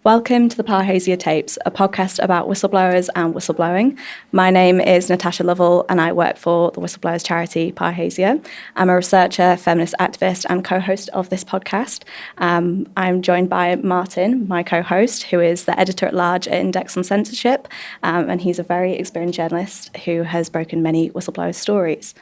Welcome to the Parrhesia Tapes, a podcast about whistleblowers and whistleblowing. My name is Natasha Lovel and I work for the whistleblowers charity Parrhesia. I'm a researcher, feminist activist and co-host of this podcast. I'm joined by Martin, my co-host, who is the editor-at-large at Index on Censorship, and he's a very experienced journalist who has broken many whistleblower stories.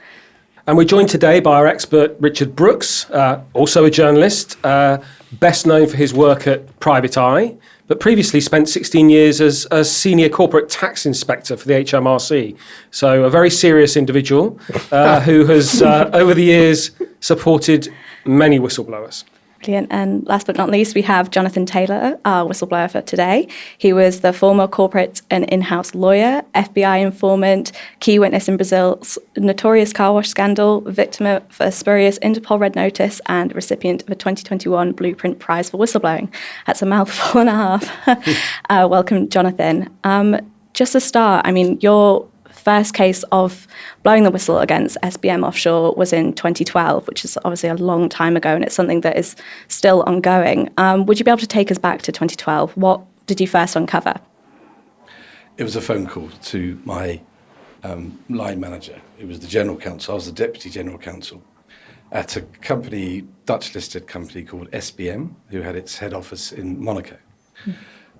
And we're joined today by our expert, Richard Brooks, also a journalist, best known for his work at Private Eye, but previously spent 16 years as a senior corporate tax inspector for the HMRC. So a very serious individual who has, over the years, supported many whistleblowers. Brilliant. And last but not least, we have Jonathan Taylor, our whistleblower for today. He was the former corporate and in-house lawyer, FBI informant, key witness in Brazil's notorious Carwash scandal, victim of a spurious Interpol Red Notice, and recipient of a 2021 Blueprint Prize for whistleblowing. That's a mouthful and a half. Welcome, Jonathan. Just to start, your first case of blowing the whistle against SBM Offshore was in 2012, which is obviously a long time ago, and it's something that is still ongoing. Would you be able to take us back to 2012? What did you first uncover? It was a phone call to my line manager. It was the general counsel. I was the deputy general counsel at a company, Dutch-listed company called SBM, who had its head office in Monaco.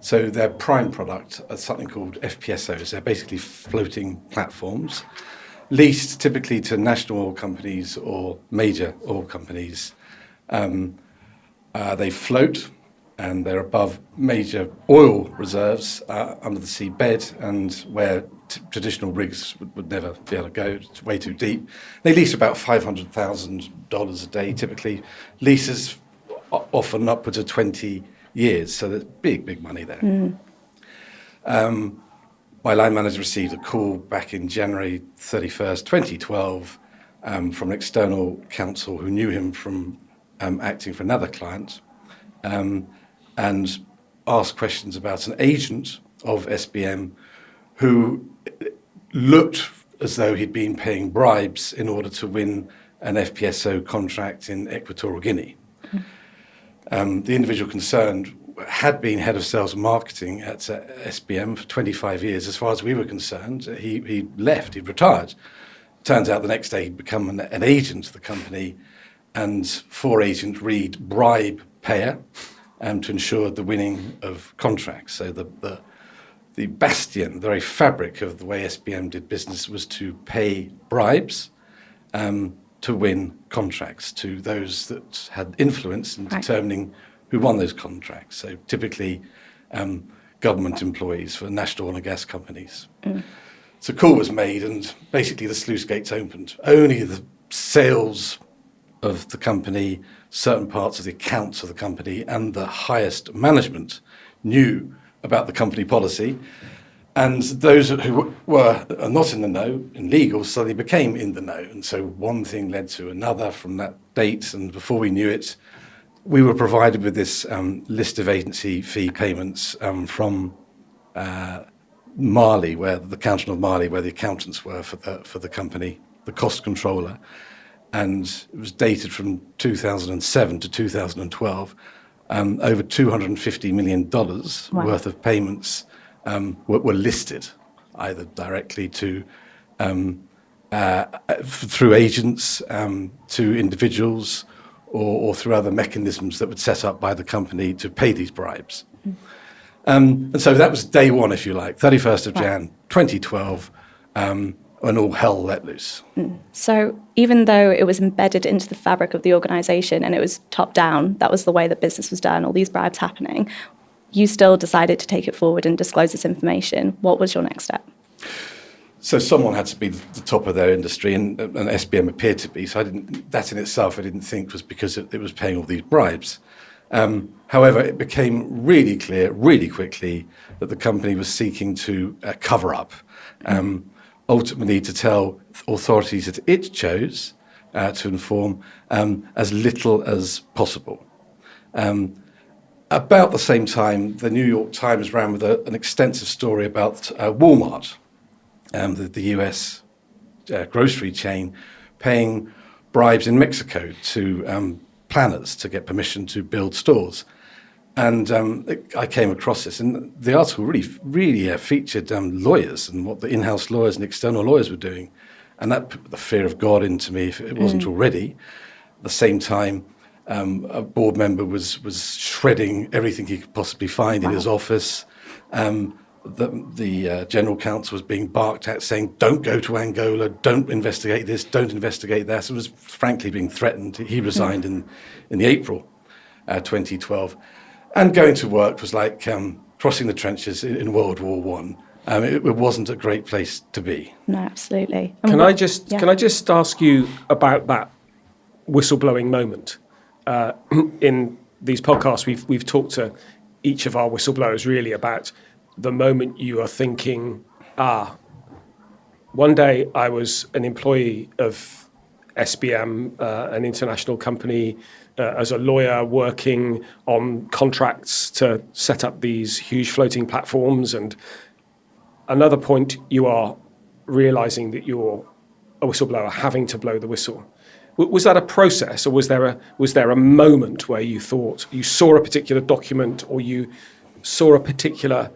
So their prime product is something called FPSOs. They're basically floating platforms, leased typically to national oil companies or major oil companies. They float and they're above major oil reserves under the seabed, and where traditional rigs would never be able to go. It's way too deep. They lease about $500,000 a day, typically. Leases often upwards of 20 years, so there's big money there. My line manager received a call back in January 31st, 2012, from an external counsel who knew him from acting for another client, and asked questions about an agent of SBM who looked as though he'd been paying bribes in order to win an FPSO contract in Equatorial Guinea. The individual concerned had been head of sales and marketing at SBM for 25 years. As far as we were concerned, he left, he'd retired. Turns out the next day he'd become an agent of the company, and for agent read bribe payer to ensure the winning of contracts. So the bastion, the very fabric of the way SBM did business was to pay bribes to win contracts to those that had influence in determining who won those contracts. So typically government employees for national oil and gas companies. So a call was made and basically the sluice gates opened. Only the sales of the company, certain parts of the accounts of the company and the highest management knew about the company policy. And those who were not in the know, in legal, suddenly became in the know. And so one thing led to another from that date. And before we knew it, we were provided with this list of agency fee payments from Mali, where the canton of Mali, where the accountants were for the company, the cost controller. And it was dated from 2007 to 2012. Over $250 million worth of payments were listed, either directly to through agents to individuals, or through other mechanisms that were set up by the company to pay these bribes. And so that was day one, if you like, 31st of Jan 2012, when all hell let loose. So even though it was embedded into the fabric of the organisation and it was top down, that was the way that business was done, all these bribes happening, you still decided to take it forward and disclose this information. What was your next step? So someone had to be the top of their industry, and SBM appeared to be. So that in itself I didn't think was because it was paying all these bribes. However, it became really clear, really quickly, that the company was seeking to cover up, ultimately to tell authorities that it chose to inform as little as possible. About the same time, the New York Times ran with an extensive story about Walmart, the US grocery chain, paying bribes in Mexico to planners to get permission to build stores. And I came across this, and the article really featured lawyers and what the in-house lawyers and external lawyers were doing. And that put the fear of God into me, if it wasn't already. At the same time, a board member was shredding everything he could possibly find in his office. The general counsel was being barked at, saying, don't go to Angola, don't investigate this, don't investigate that. So it was frankly being threatened. He resigned in the April 2012. And going to work was like crossing the trenches in World War One. It wasn't a great place to be. No, absolutely. And Can I just ask you about that whistleblowing moment? In these podcasts, we've talked to each of our whistleblowers really about the moment you are thinking, one day I was an employee of SBM, an international company, as a lawyer working on contracts to set up these huge floating platforms, and another point you are realizing that you're a whistleblower, having to blow the whistle. Was that a process, or was there a moment where you thought you saw a particular document, or you saw a particular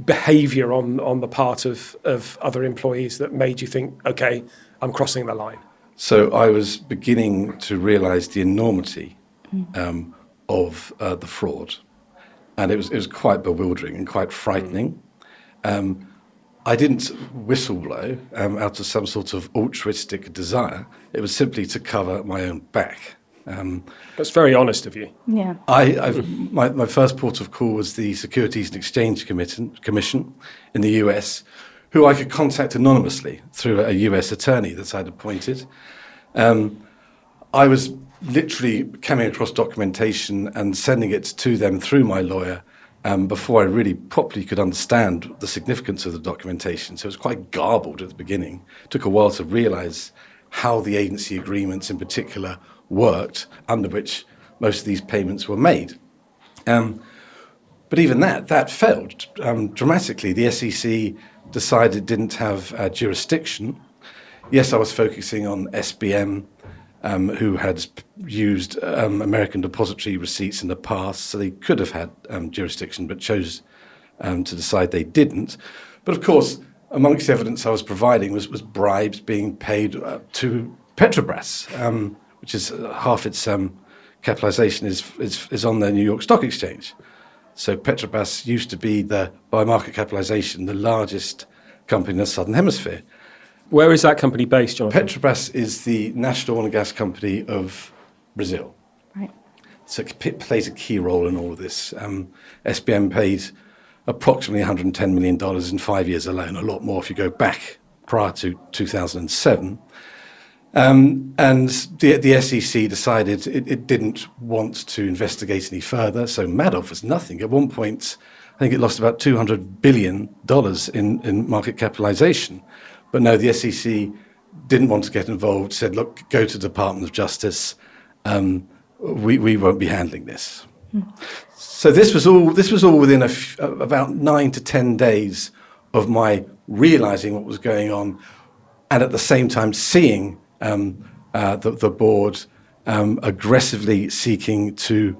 behaviour on the part of other employees that made you think, okay, I'm crossing the line? So I was beginning to realise the enormity of the fraud, and it was quite bewildering and quite frightening. I didn't whistleblow out of some sort of altruistic desire. It was simply to cover my own back. That's very honest of you. Yeah. My first port of call was the Securities and Exchange Commission in the US, who I could contact anonymously through a US attorney that I'd appointed. I was literally coming across documentation and sending it to them through my lawyer before I really properly could understand the significance of the documentation. So it was quite garbled at the beginning. It took a while to realise how the agency agreements in particular worked, under which most of these payments were made. But even that failed dramatically. The SEC decided it didn't have jurisdiction. Yes, I was focusing on SBM, who had used American depository receipts in the past, so they could have had jurisdiction, but chose to decide they didn't. But of course, amongst the evidence I was providing was bribes being paid to Petrobras, which is half its capitalization is on the New York Stock Exchange. So Petrobras used to be, by market capitalization, the largest company in the Southern Hemisphere. Where is that company based, Jonathan? Petrobras is the national oil and gas company of Brazil. Right. So it plays a key role in all of this. SBM paid approximately $110 million in 5 years alone, a lot more if you go back prior to 2007. And the SEC decided it didn't want to investigate any further, so Madoff was nothing. At one point, I think it lost about $200 billion in market capitalization. But no, the SEC didn't want to get involved, said, look, go to the Department of Justice. We won't be handling this. So this was all within about 9 to 10 days of my realizing what was going on, and at the same time seeing the board aggressively seeking to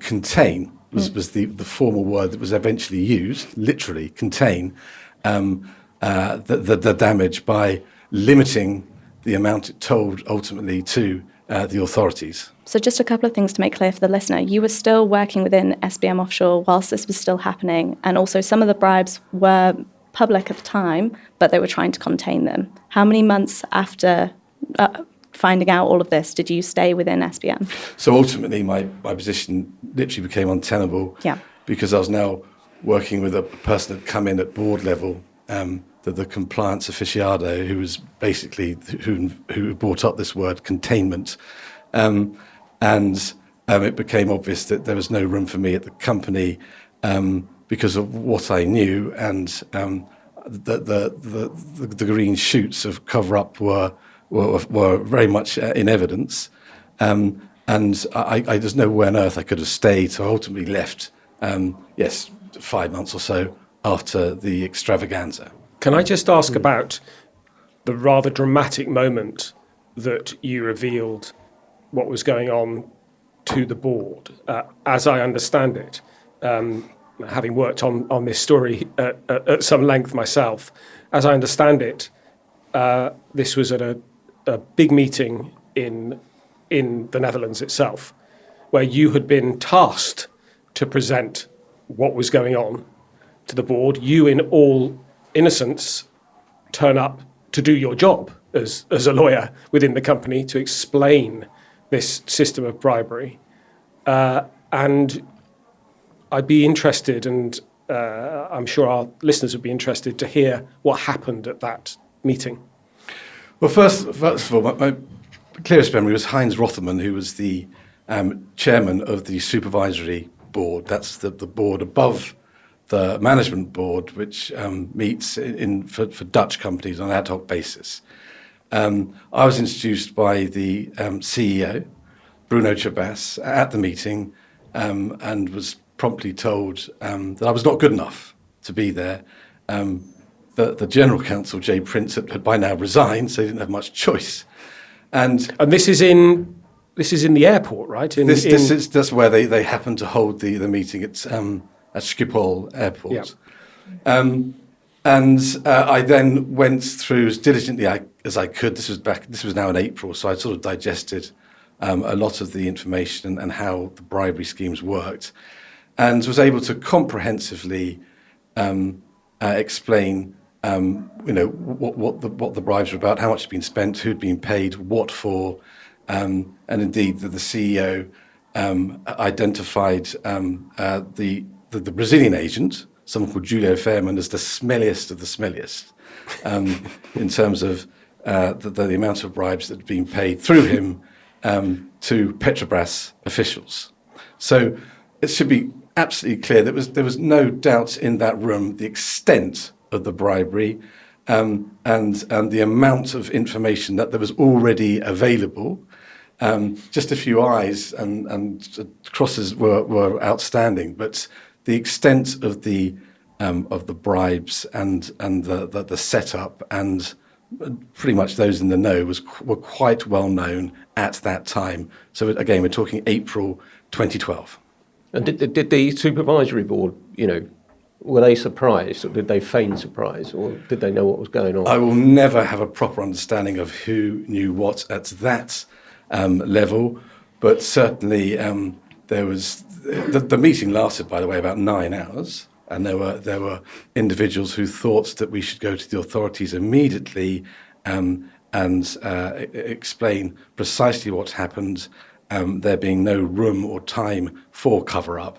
contain, was the formal word that was eventually used, literally contain the damage by limiting the amount it told ultimately to the authorities. So just a couple of things to make clear for the listener. You were still working within SBM Offshore whilst this was still happening, and also some of the bribes were public at the time, but they were trying to contain them. How many months after finding out all of this did you stay within SBM? So ultimately my position literally became untenable, because I was now working with a person that had come in at board level, the compliance aficionado, who was basically who brought up this word containment, and it became obvious that there was no room for me at the company because of what I knew, and the green shoots of cover-up were very much in evidence, and there's nowhere on earth I could have stayed, so I ultimately left. 5 months or so after the extravaganza. Can I just ask about the rather dramatic moment that you revealed what was going on to the board. As I understand it, having worked on this story at some length myself, as I understand it, this was at a big meeting in the Netherlands itself, where you had been tasked to present what was going on to the board. You, in all innocence, turn up to do your job as a lawyer within the company to explain this system of bribery. And I'd be interested, and I'm sure our listeners would be interested to hear what happened at that meeting. Well, first of all, my clearest memory was Heinz Rotherman, who was the chairman of the supervisory board. That's the board above the management board, which meets for Dutch companies on an ad hoc basis. I was introduced by the CEO, Bruno Chabas, at the meeting, and was promptly told that I was not good enough to be there. The general counsel, Jay Prince, had by now resigned, so he didn't have much choice. And this is in the airport, right? That's where they happen to hold the meeting. It's at Schiphol Airport. Yeah. I then went through as diligently as I could. This was now in April, so I sort of digested a lot of the information and how the bribery schemes worked, and was able to comprehensively explain what the bribes were about, how much had been spent, who'd been paid, what for, and indeed the CEO identified the Brazilian agent, someone called Julio Fairman, as the smelliest of the smelliest in terms of the amount of bribes that had been paid through him to Petrobras officials. So it should be absolutely clear that there was no doubt in that room the extent of the bribery and the amount of information that there was already available. Just a few I's and crosses were outstandanding, but the extent of the bribes and the setup and pretty much those in the know were quite well known at that time. So again, we're talking April 2012. And did the supervisory board, were they surprised, or did they feign surprise, or did they know what was going on? I will never have a proper understanding of who knew what at that level, but certainly there was the meeting lasted, by the way, about 9 hours, and there were individuals who thought that we should go to the authorities immediately and explain precisely what happened, there being no room or time for cover-up.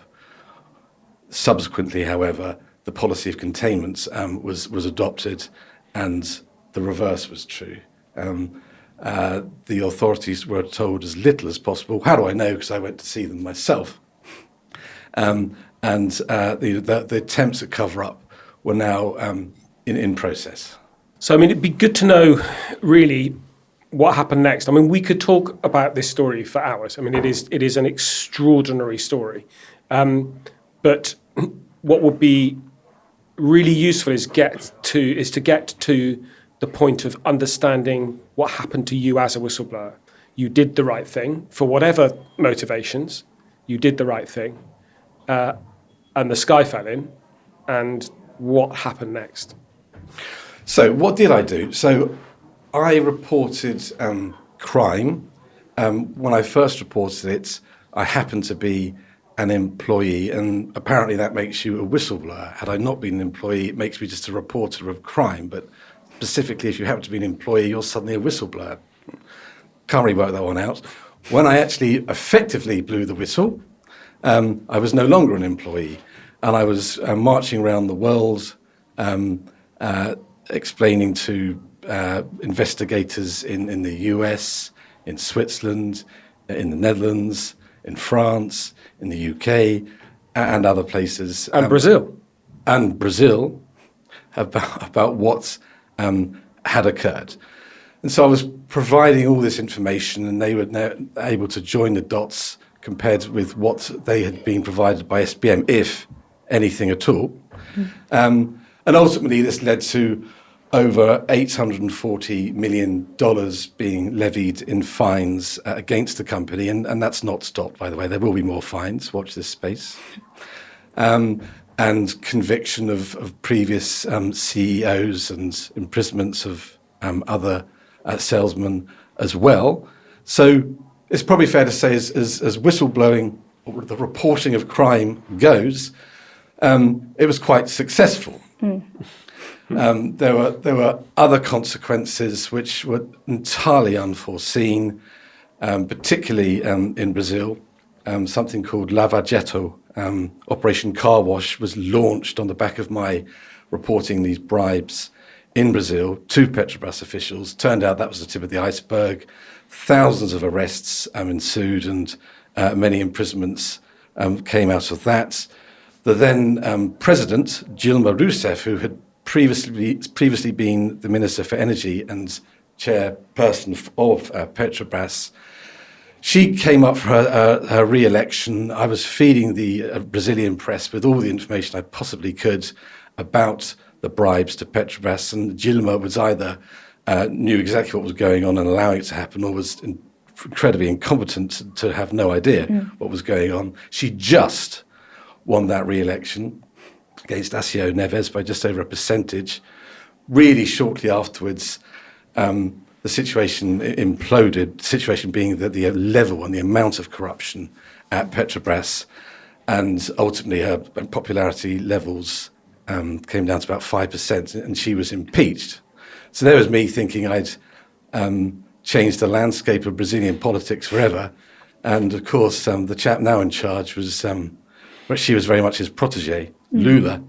Subsequently, however, the policy of containment was adopted, and the reverse was true. The authorities were told as little as possible. How do I know? Because I went to see them myself. The attempts at cover-up were now in process. So, it'd be good to know, really, what happened next. We could talk about this story for hours. It is an extraordinary story. But what would be really useful is to get to the point of understanding what happened to you as a whistleblower. You did the right thing for whatever motivations. You did the right thing, and the sky fell in. And what happened next? So what did I do? So I reported crime. When I first reported it, I happened to be an employee, and apparently that makes you a whistleblower. Had I not been an employee, it makes me just a reporter of crime. But specifically, if you happen to be an employee, you're suddenly a whistleblower. Can't really work that one out. When I actually effectively blew the whistle, I was no longer an employee, and I was marching around the world explaining to investigators in the US, in Switzerland, in the Netherlands, in France, in the UK, and other places. And Brazil. And Brazil, about what had occurred. And so I was providing all this information, and they were able to join the dots compared with what they had been provided by SBM, if anything at all. And ultimately this led to over $840 million being levied in fines against the company, and that's not stopped, by the way. There will be more fines. Watch this space. And conviction of previous CEOs and imprisonments of other salesmen as well. So it's probably fair to say, as whistleblowing, or the reporting of crime goes, it was quite successful. There were other consequences which were entirely unforeseen, particularly in Brazil. Something called Lava Jato, Operation Carwash, was launched on the back of my reporting these bribes in Brazil to Petrobras officials. Turned out that was the tip of the iceberg. Thousands of arrests ensued, and many imprisonments came out of that. The then president, Dilma Rousseff, who had previously been the Minister for Energy and chairperson of Petrobras, she came up for her re-election. I was feeding the Brazilian press with all the information I possibly could about the bribes to Petrobras, and Dilma was either knew exactly what was going on and allowing it to happen, or was incredibly incompetent to have no idea what was going on. She just won that re-election against Acio Neves by just over a percentage. Really shortly afterwards, the situation imploded, the situation being that the level and the amount of corruption at Petrobras, and ultimately her popularity levels came down to about 5%, and she was impeached. So there was me thinking I'd changed the landscape of Brazilian politics forever. And of course, the chap now in charge was, she was very much his protege, Lula,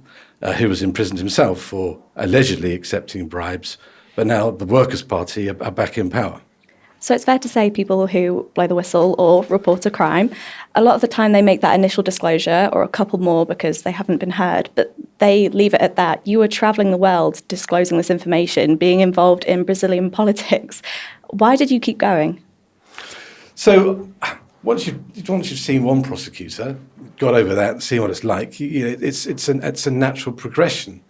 who was imprisoned himself for allegedly accepting bribes. But now the Workers' Party are back in power. So it's fair to say people who blow the whistle or report a crime, a lot of the time they make that initial disclosure or a couple more because they haven't been heard, but they leave it at that. You were travelling the world disclosing this information, being involved in Brazilian politics. Why did you keep going? So once you've seen one prosecutor, got over that and seen what it's like, it's a natural progression.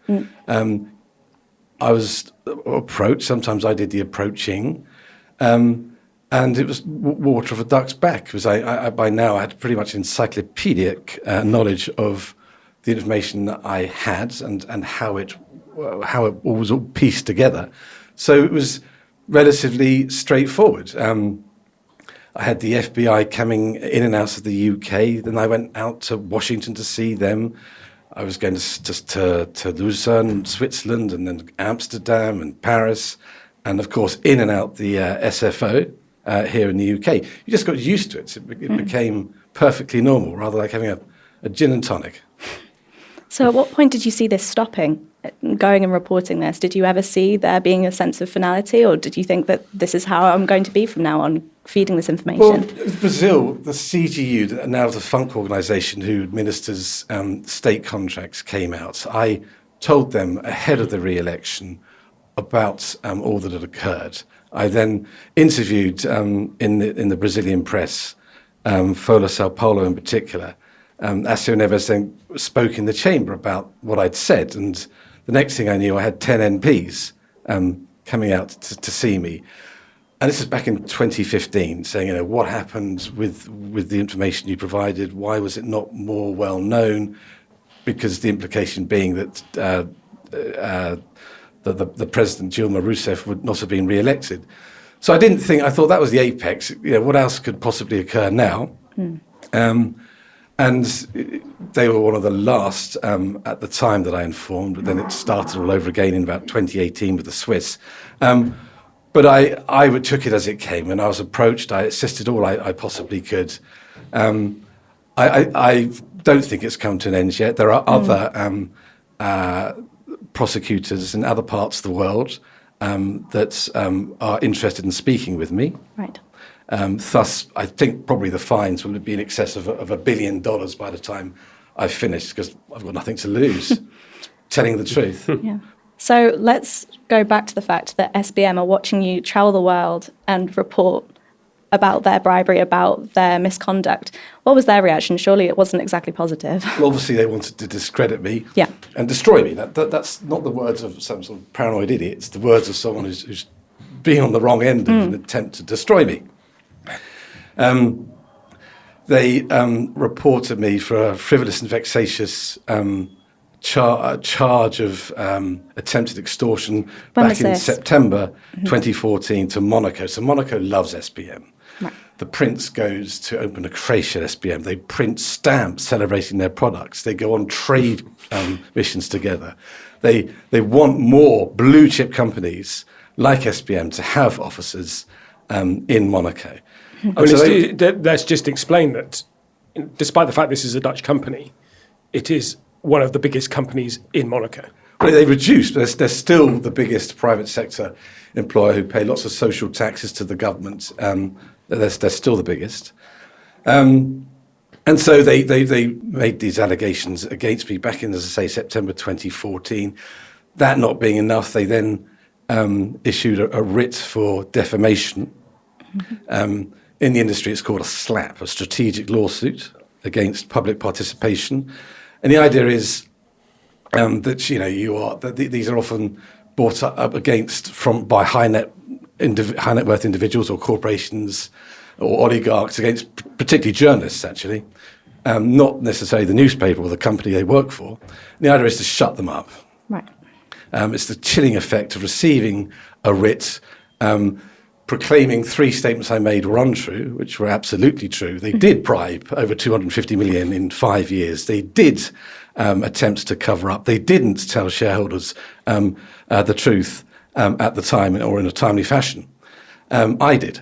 I was approached. Sometimes I did the approaching. And it was water off a duck's back, because I by now I had pretty much encyclopedic knowledge of the information that I had and how it was all pieced together. So it was relatively straightforward. I had the FBI coming in and out of the UK. Then I went out to Washington to see them. I was going to Lucerne, Switzerland, and then Amsterdam and Paris. And of course, in and out the SFO here in the UK. You just got used to it. It became perfectly normal, rather like having a gin and tonic. So at what point did you see this stopping, going and reporting this? Did you ever see there being a sense of finality, or did you think that this is how I'm going to be from now on, feeding this information? Well, Brazil, the CGU, now the Funk organisation who administers state contracts, came out. I told them ahead of the re-election about all that had occurred. I then interviewed in the Brazilian press, Folha Sao Paulo in particular. Acio Neves then spoke in the chamber about what I'd said, and the next thing I knew, I had 10 MPs coming out to see me. And this is back in 2015, saying, what happened with the information you provided? Why was it not more well known? Because the implication being that the president, Dilma Rousseff, would not have been re-elected. So I thought that was the apex. What else could possibly occur now? And they were one of the last at the time that I informed, but then it started all over again in about 2018 with the Swiss. But I took it as it came, and I was approached. I assisted all I possibly could. I don't think it's come to an end yet. There are other prosecutors in other parts of the world that are interested in speaking with me. Right. Thus, I think probably the fines will be in excess of $1 billion by the time I've finished, because I've got nothing to lose, telling the truth. Yeah. So let's go back to the fact that SBM are watching you travel the world and report about their bribery, about their misconduct. What was their reaction? Surely it wasn't exactly positive. Well, obviously they wanted to discredit me Yeah. and destroy me. That's not the words of some sort of paranoid idiot. It's the words of someone who's been on the wrong end of an attempt to destroy me. They reported me for a frivolous and vexatious charge of attempted extortion back in September 2014 to Monaco. So Monaco loves SBM. Right. The prince goes to open a creche at SBM. They print stamps celebrating their products. They go on trade missions together. They want more blue chip companies like SBM to have offices in Monaco. I mean, let's just explain that despite the fact this is a Dutch company, it is one of the biggest companies in Monaco. Well, they reduced, but they're still the biggest private sector employer who pay lots of social taxes to the government. They're still the biggest. And so they made these allegations against me back in, as I say, September 2014. That not being enough, they then issued a writ for defamation. In the industry, it's called a SLAP, a strategic lawsuit against public participation. And the idea is that these are often brought up against by high net worth individuals or corporations or oligarchs against particularly journalists, actually, not necessarily the newspaper or the company they work for. And the idea is to shut them up. Right. It's the chilling effect of receiving a writ proclaiming 3 statements I made were untrue, which were absolutely true. They did bribe over 250 million in 5 years. They did attempts to cover up. They didn't tell shareholders the truth at the time or in a timely fashion. I did.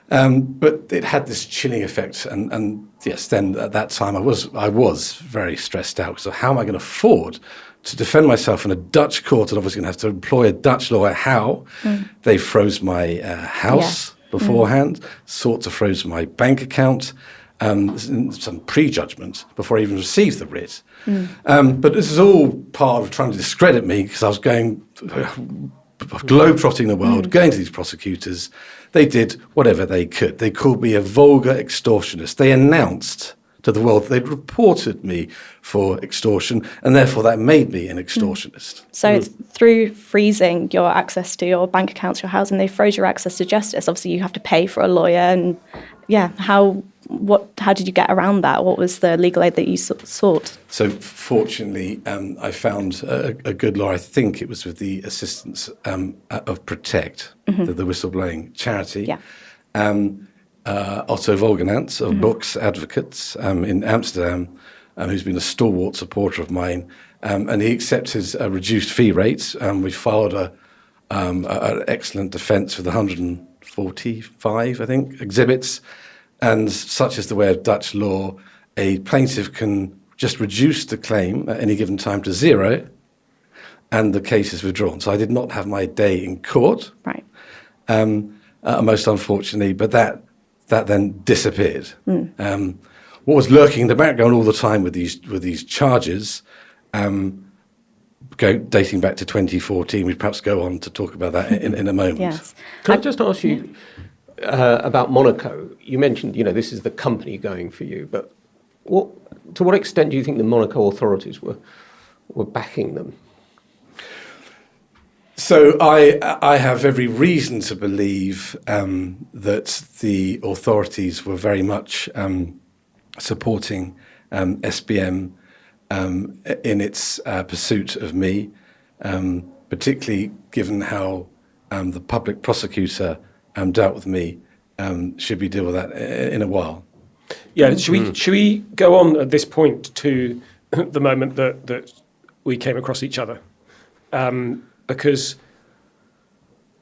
But it had this chilling effect. And yes, then at that time I was very stressed out. So how am I going to afford to defend myself in a Dutch court? And obviously going to have to employ a Dutch lawyer. How? They froze my house beforehand, sought to freeze my bank account, some prejudgment before I even received the writ. But this is all part of trying to discredit me because I was going globe-trotting the world, going to these prosecutors. They did whatever they could. They called me a vulgar extortionist. They announced to the world they'd reported me for extortion, and therefore that made me an extortionist. So through freezing your access to your bank accounts, your housing, they froze your access to justice. Obviously, you have to pay for a lawyer, and how did you get around that? What was the legal aid that you sought? So fortunately, I found a good lawyer. I think it was with the assistance of Protect, the whistleblowing charity. Yeah. Otto Volgenants of Books Advocates in Amsterdam, who's been a stalwart supporter of mine, and he accepted a reduced fee rate. We filed an excellent defence with 145, I think, exhibits. And such is the way of Dutch law, a plaintiff can just reduce the claim at any given time to 0, and the case is withdrawn. So I did not have my day in court, right? Most unfortunately, but that then disappeared. What was lurking in the background all the time with these charges, dating back to 2014, we'd perhaps go on to talk about that in a moment. Yes. Can I just ask you about Monaco? You mentioned, this is the company going for you, but to what extent do you think the Monaco authorities were backing them? So I have every reason to believe that the authorities were very much supporting SBM in its pursuit of me, particularly given how the public prosecutor dealt with me. Should we deal with that in a while? Yeah, should we go on at this point to the moment that we came across each other? Because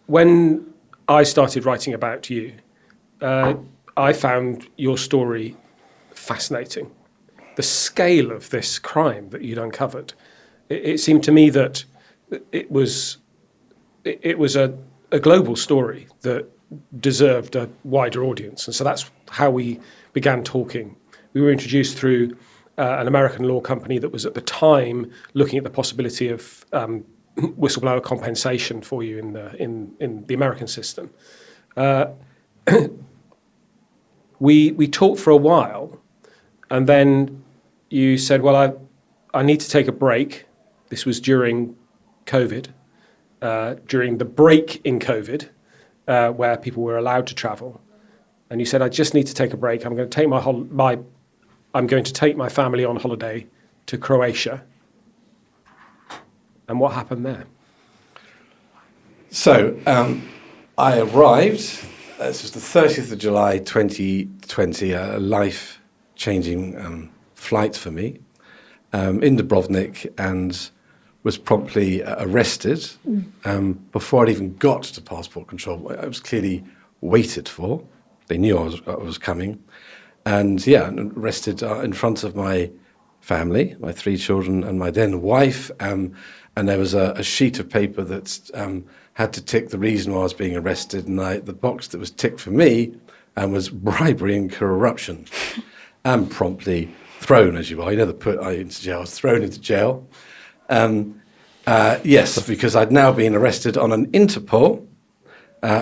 when I started writing about you, I found your story fascinating. The scale of this crime that you'd uncovered, it seemed to me that it was a global story that deserved a wider audience. And so that's how we began talking. We were introduced through an American law company that was at the time looking at the possibility of whistleblower compensation for you in the American system. we talked for a while, and then you said, well, I need to take a break. This was during COVID, during the break in COVID, where people were allowed to travel. And you said, I just need to take a break. I'm going to take I'm going to take my family on holiday to Croatia. And what happened there? So I arrived, this was the 30th of July 2020, a life-changing flight for me, in Dubrovnik, and was promptly arrested before I'd even got to passport control. I was clearly waited for. They knew I was coming. And arrested in front of my family, my 3 children and my then wife. And there was a sheet of paper that had to tick the reason why I was being arrested. And the box that was ticked for me was bribery and corruption. And promptly thrown, as you are. You never put I into jail. I was thrown into jail. Yes, because I'd now been arrested on an Interpol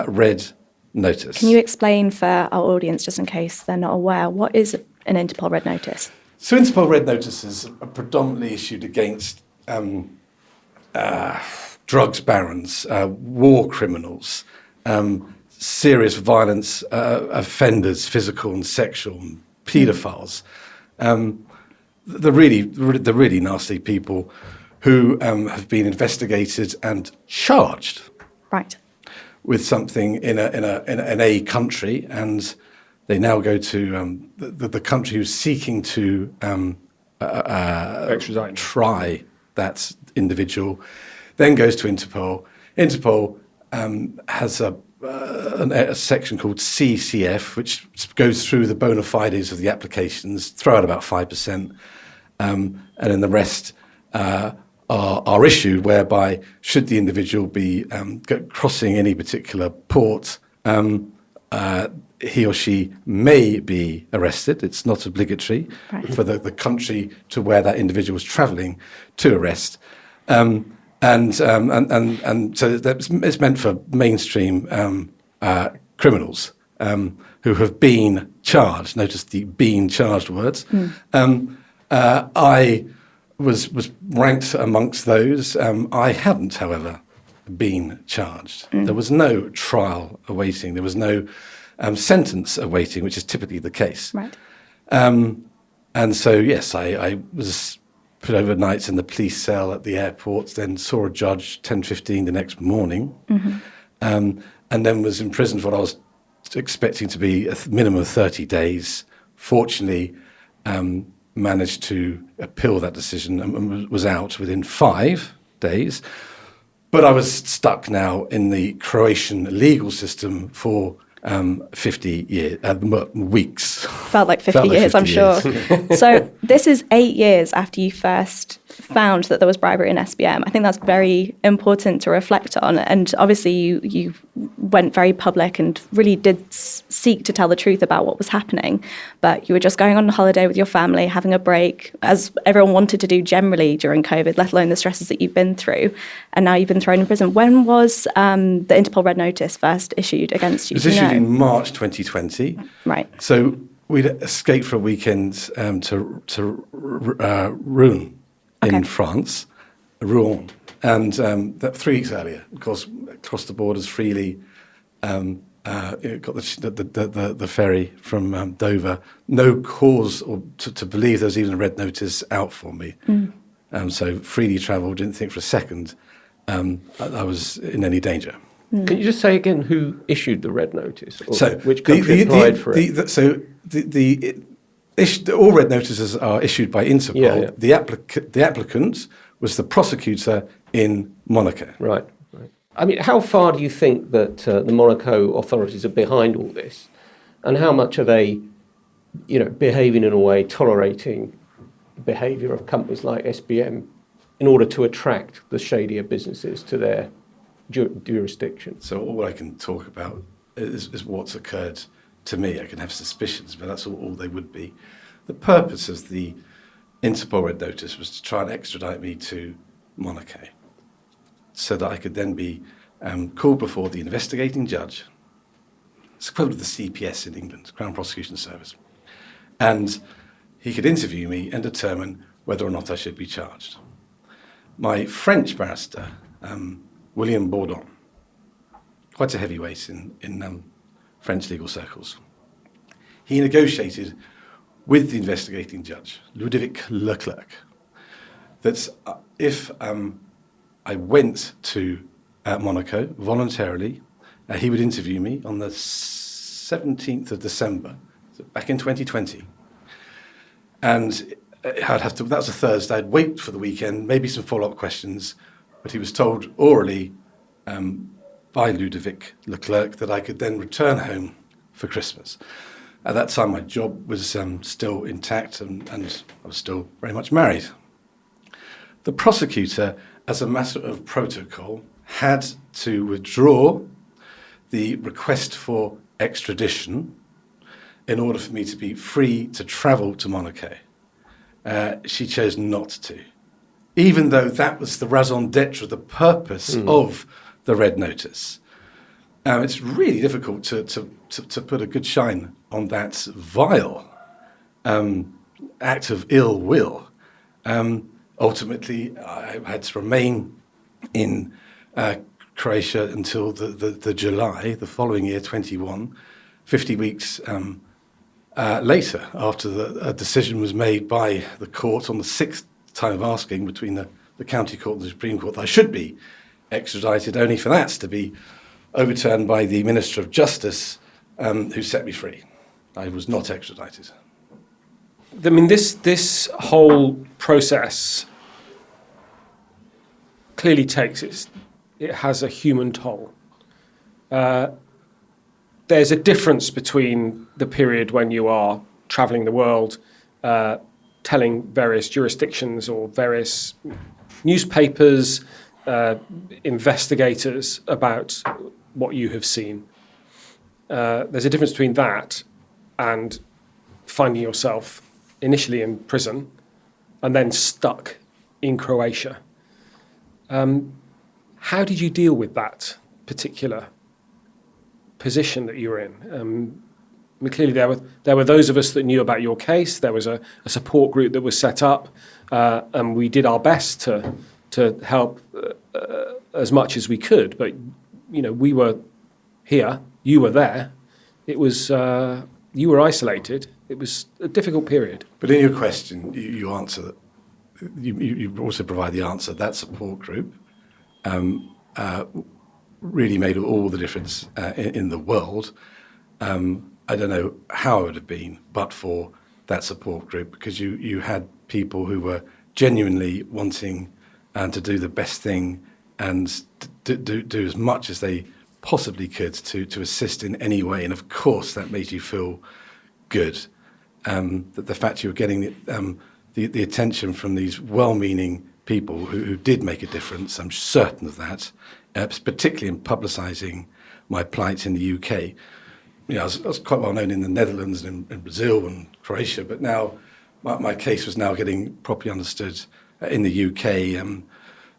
Red Notice. Can you explain for our audience, just in case they're not aware, what is an Interpol Red Notice? So Interpol Red Notices are predominantly issued against drugs barons, war criminals, serious violence offenders, physical and sexual, and paedophiles. The really nasty people who have been investigated and charged. Right. With something in a country, and they now go to the country who's seeking to try that individual, then goes to Interpol. Interpol has a section called CCF, which goes through the bona fides of the applications, throw out about 5%, and then the rest are issued, whereby should the individual be crossing any particular port, he or she may be arrested. It's not obligatory for the country to where that individual is travelling to arrest. And so it's meant for mainstream criminals who have been charged. Notice the "being charged" words. I was ranked amongst those. I hadn't, however, been charged. There was no trial awaiting. There was no sentence awaiting, which is typically the case. Right. And so, yes, I was put overnight in the police cell at the airport, then saw a judge 10:15 the next morning, and then was imprisoned for what I was expecting to be a minimum of 30 days. Fortunately, managed to appeal that decision and was out within 5 days. But I was stuck now in the Croatian legal system for 50 years, weeks. Felt like 50 years, I'm sure. So this is 8 years after you first found that there was bribery in SBM. I think that's very important to reflect on. And obviously you went very public and really did seek to tell the truth about what was happening. But you were just going on holiday with your family, having a break, as everyone wanted to do generally during COVID, let alone the stresses that you've been through. And now you've been thrown in prison. When was the Interpol Red Notice first issued against you? It was issued in March 2020. Right. So we'd escaped for a weekend to Rouen in France, Rouen, and 3 weeks earlier, of course, crossed the borders freely. Got the ferry from Dover. No cause to believe there was even a red notice out for me. So freely travelled. Didn't think for a second I was in any danger. Can you just say again who issued the red notice? Or So which country applied for it? All red notices are issued by Interpol. Yeah. The applicant was the prosecutor in Monaco. Right. I mean, how far do you think that the Monaco authorities are behind all this? And how much are they, behaving in a way, tolerating the behaviour of companies like SBM in order to attract the shadier businesses to their jurisdiction? So all I can talk about is what's occurred to me. I can have suspicions, but that's all they would be. The purpose of the Interpol Red Notice was to try and extradite me to Monaco so that I could then be called before the investigating judge It's equivalent to the CPS in England, Crown Prosecution Service. And he could interview me and determine whether or not I should be charged. My French barrister, William Bourdon, quite a heavyweight in French legal circles, he negotiated with the investigating judge, Ludovic Leclerc, that if I went to Monaco voluntarily, he would interview me on the 17th of December, so back in 2020. And that was a Thursday, I'd wait for the weekend, maybe some follow-up questions, but he was told orally by Ludovic Leclerc that I could then return home for Christmas. At that time, my job was still intact and I was still very much married. The prosecutor, as a matter of protocol, had to withdraw the request for extradition in order for me to be free to travel to Monaco. She chose not to, even though that was the raison d'etre, the purpose of the Red Notice. It's really difficult to put a good shine on that vile act of ill will. Ultimately, I had to remain in Croatia until the July, the following year, 21, 50 weeks later, after a decision was made by the court on the sixth time of asking between the county court and the Supreme Court that I should be extradited, only for that to be overturned by the Minister of Justice, who set me free. I was not extradited. I mean, this whole process clearly it has a human toll. There's a difference between the period when you are travelling the world, telling various jurisdictions or various newspapers, investigators about what you have seen. There's a difference between that and finding yourself initially in prison and then stuck in Croatia. How did you deal with that particular position that you were in? I mean, clearly there were those of us that knew about your case. There was a support group that was set up, and we did our best to help as much as we could. But we were here, you were there. It was you were isolated. It was a difficult period. But in your question, you answer that. You also provide the answer. That support group really made all the difference in the world. I don't know how it would have been but for that support group, because you had people who were genuinely wanting to do the best thing and do as much as they possibly could to assist in any way. And of course, that made you feel good. That the fact you were getting the attention from these well-meaning people who did make a difference, I'm certain of that, particularly in publicising my plight in the UK. I was quite well known in the Netherlands and in Brazil and Croatia, but now my case was now getting properly understood in the UK.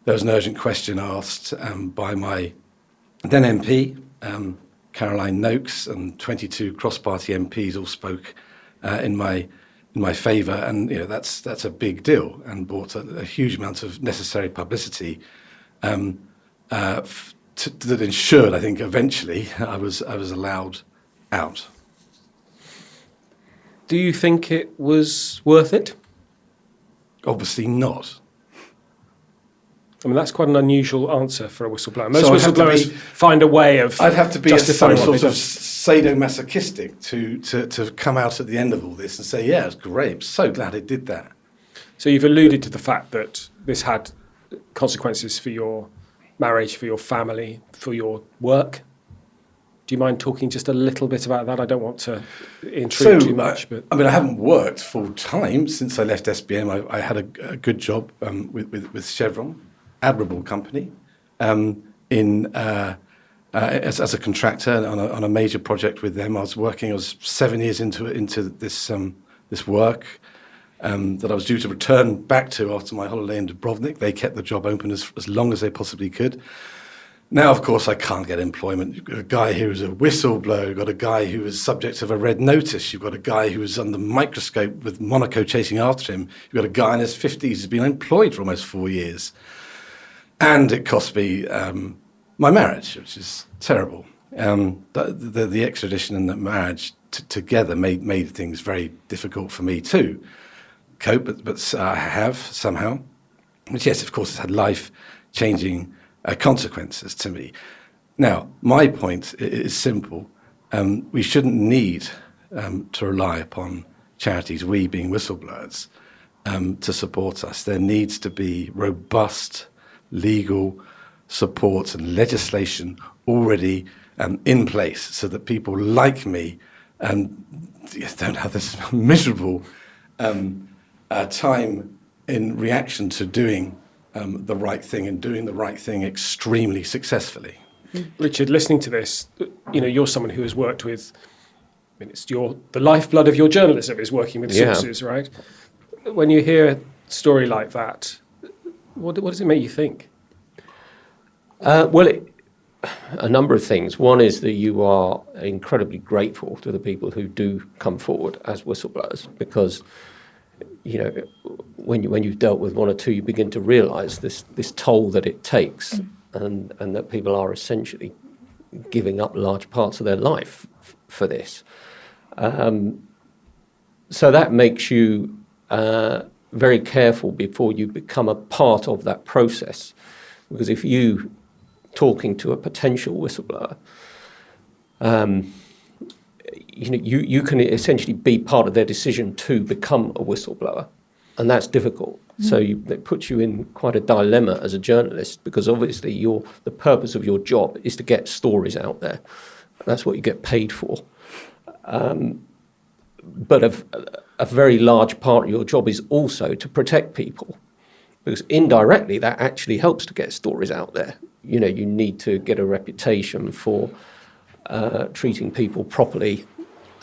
There was an urgent question asked by my then MP, Caroline Noakes, and 22 cross-party MPs all spoke in my favour, and that's a big deal and brought a huge amount of necessary publicity that ensured, I think, eventually I was allowed out. Do you think it was worth it? Obviously not. I mean, that's quite an unusual answer for a whistleblower. Most So whistleblowers find a way of I'd have to be justifying some what sort they of do. sadomasochistic to come out at the end of all this and say, yeah, it's great, I'm so glad it did that. So you've alluded to the fact that this had consequences for your marriage, for your family, for your work. Do you mind talking just a little bit about that? I don't want to intrude too much. But I mean, I haven't worked full time since I left SBM. I had a good job with Chevron, admirable company, as a contractor on a major project with them. I was 7 years into this work that I was due to return back to after my holiday in Dubrovnik. They kept the job open as long as they possibly could. Now, of course, I can't get employment. You've got a guy who's a whistleblower. You've got a guy who was subject of a red notice. You've got a guy who was under the microscope with Monaco chasing after him. You've got a guy in his 50s who's been employed for almost 4 years. And it cost me my marriage, which is terrible. The extradition and the marriage together made things very difficult for me to cope, but I have somehow. But yes, of course, it's had life-changing consequences to me. Now, my point is simple. We shouldn't need to rely upon charities, we being whistleblowers, to support us. There needs to be robust legal support and legislation already in place so that people like me don't have this miserable time in reaction to doing the right thing and doing the right thing extremely successfully. Richard, listening to this, you're someone who has worked with, it's the lifeblood of your journalism is working with sources, right? When you hear a story like that, what does it make you think? A number of things. One is that you are incredibly grateful to the people who do come forward as whistleblowers, because when you've dealt with one or two, you begin to realise this toll that it takes, and that people are essentially giving up large parts of their life for this. So that makes you very careful before you become a part of that process, because if you talking to a potential whistleblower, you can essentially be part of their decision to become a whistleblower, and that's difficult. So it puts you in quite a dilemma as a journalist, because obviously the purpose of your job is to get stories out there. That's what you get paid for. But a very large part of your job is also to protect people, because indirectly that actually helps to get stories out there. You need to get a reputation for treating people properly,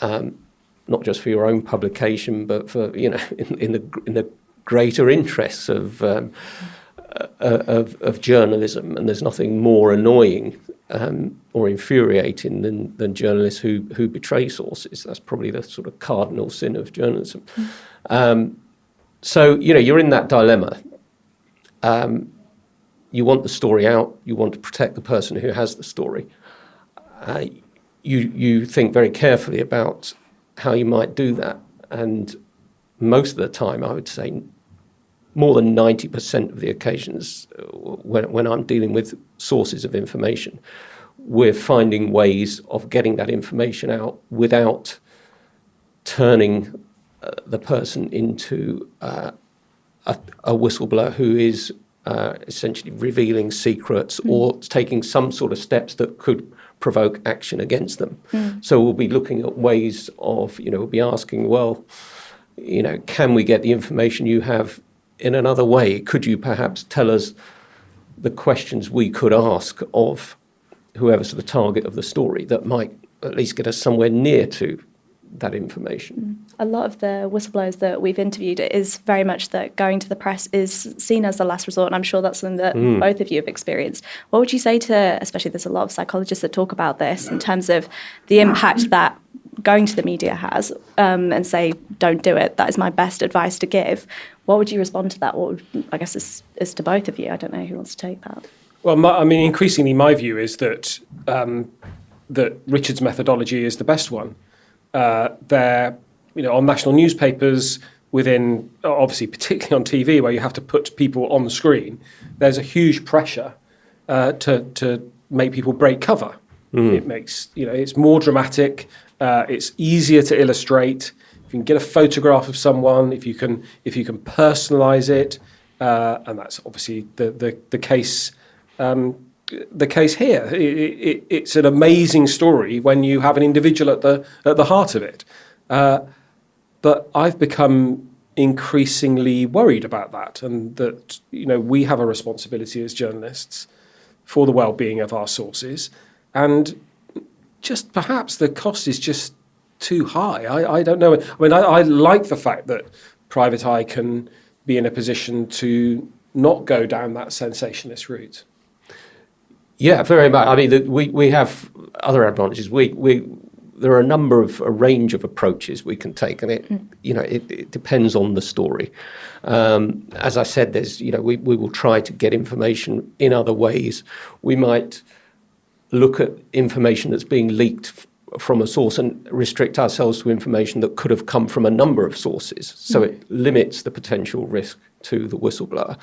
not just for your own publication, but for in the greater interests of journalism. And there's nothing more annoying or infuriating than journalists who betray sources. That's probably the sort of cardinal sin of journalism. So you're in that dilemma. You want the story out. You want to protect the person who has the story. You think very carefully about how you might do that. And most of the time, I would say, more than 90% of the occasions when I'm dealing with sources of information, we're finding ways of getting that information out without turning the person into a whistleblower who is essentially revealing secrets or taking some sort of steps that could provoke action against them. So we'll be looking at ways of, we'll be asking, can we get the information you have in another way? Could you perhaps tell us the questions we could ask of whoever's the target of the story that might at least get us somewhere near to that information? A lot of the whistleblowers that we've interviewed, it is very much that going to the press is seen as the last resort, and I'm sure that's something that both of you have experienced. What would you say to, especially there's a lot of psychologists that talk about this in terms of the impact that going to the media has, and say, don't do it, that is my best advice to give. What would you respond to that? I guess is to both of you. I don't know who wants to take that. Well, increasingly my view is that that Richard's methodology is the best one. They're, on national newspapers, within, obviously, particularly on TV, where you have to put people on the screen, there's a huge pressure to make people break cover. It makes, it's more dramatic, it's easier to illustrate. If you can get a photograph of someone, if you can personalise it, and that's obviously the case. The case here, it's an amazing story when you have an individual at the heart of it. But I've become increasingly worried about that, and that we have a responsibility as journalists for the well-being of our sources, and just perhaps the cost is just too high. I don't know. I like the fact that Private Eye can be in a position to not go down that sensationalist route. Yeah, very much. I mean, we have other advantages. There are a range of approaches we can take, and it depends on the story. As I said, we will try to get information in other ways. We might look at information that's being leaked from a source and restrict ourselves to information that could have come from a number of sources, so it limits the potential risk to the whistleblower.